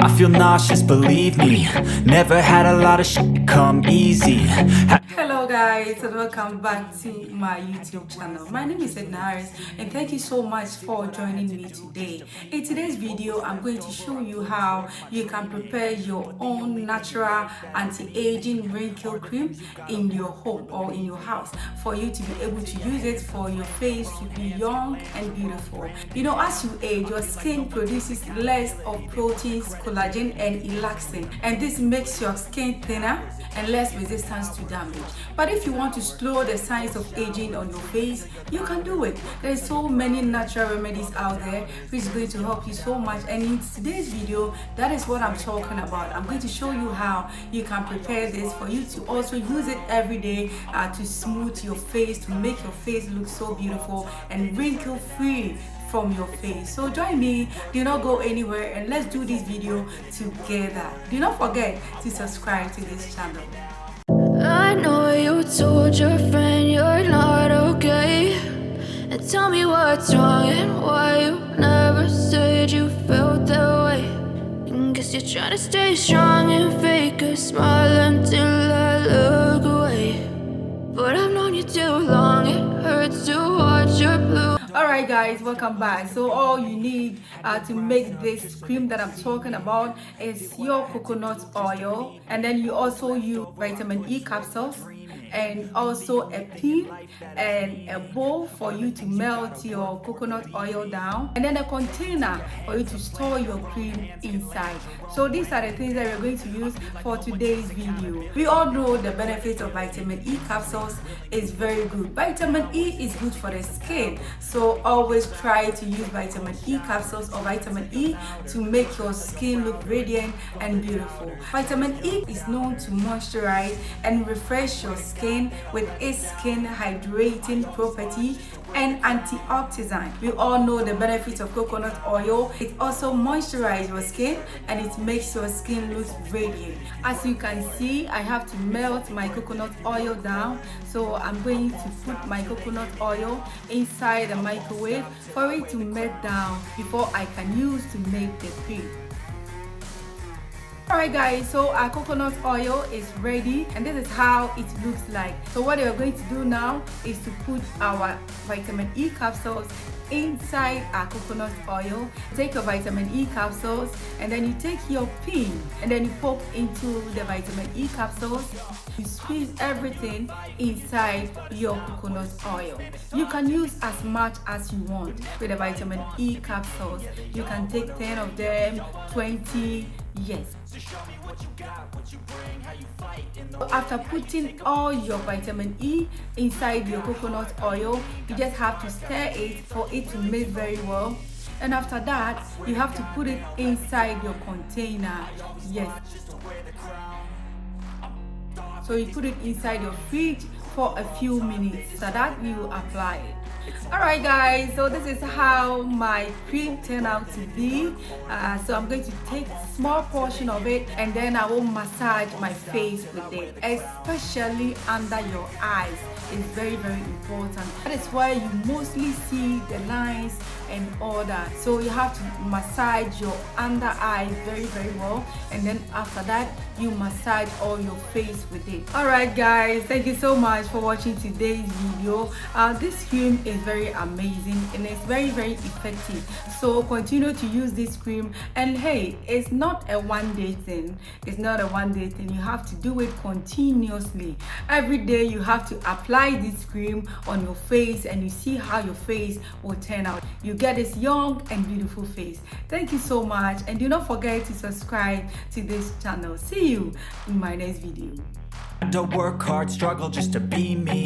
I feel nauseous, believe me. Never had a lot of shit come easy. Hello guys, and welcome back to my YouTube channel. My name is Edna Harris, and thank you so much for joining me today. In today's video, I'm going to show you how you can prepare your own natural anti-aging wrinkle cream in your home or in your house for you to be able to use it for your face to be young and beautiful. You know, as you age, your skin produces less of proteins, collagen and elastin, and this makes your skin thinner and less resistant to damage. But if you want to slow the signs of aging on your face, you can do it. There's so many natural remedies out there which is going to help you so much, and in today's video, that is what I'm talking about. I'm going to show you how you can prepare this for you to also use it every day to smooth your face, to make your face look so beautiful and wrinkle free from your face. So join me, do not go anywhere, and let's do this video together. Do not forget to subscribe to this channel. I know you told your friend you're not okay, and tell me what's wrong and why you never said you felt that way. And guess you're trying to stay strong and fake a smile until I look away. But I've known you too long, it hurts to watch your blue. Alright guys, welcome back. So all you need to make this cream that I'm talking about is your coconut oil, and then you also use vitamin E capsules, and also a pin and a bowl for you to melt your coconut oil down, and then a container for you to store your cream inside. So these are the things that we're going to use for today's video. We all know the benefits of vitamin E capsules is very good. Vitamin E is good for the skin, so always try to use vitamin E capsules or vitamin E to make your skin look radiant and beautiful. Vitamin E is known to moisturize and refresh your skin with its skin hydrating property and antioxidant. We all know the benefits of coconut oil. It also moisturizes your skin and it makes your skin look radiant. As you can see, I have to melt my coconut oil down, so I'm going to put my coconut oil inside the microwave for it to melt down before I can use to make the cream. Alright guys, so our coconut oil is ready, and this is how it looks like. So what we're going to do now is to put our vitamin E capsules inside our coconut oil. Take your vitamin E capsules, and then you take your pin and then you poke into the vitamin E capsules. You squeeze everything inside your coconut oil. You can use as much as you want with the vitamin E capsules. You can take 10 of them, 20, yes. After putting all your vitamin E inside your coconut oil, you just have to stir it for it to mix very well. And after that, you have to put it inside your container. Yes. So you put it inside your fridge for a few minutes, so that you apply it. Alright guys, so this is how my cream turned out to be. So I'm going to take a small portion of it, and then I will massage my face with it, especially under your eyes. It's very important. That is where you mostly see the lines and all that. So you have to massage your under eye very well, and then after that you massage all your face with it. Alright guys, thank you so much for watching today's video. This cream is very amazing and it's very effective, so continue to use this cream. And hey, it's not a one-day thing. It's not a one-day thing. You have to do it continuously. Every day you have to apply this cream on your face, and you see how your face will turn out. You get this young and beautiful face. Thank you so much, and do not forget to subscribe to this channel. See you in my next video. To work hard, struggle just to be me.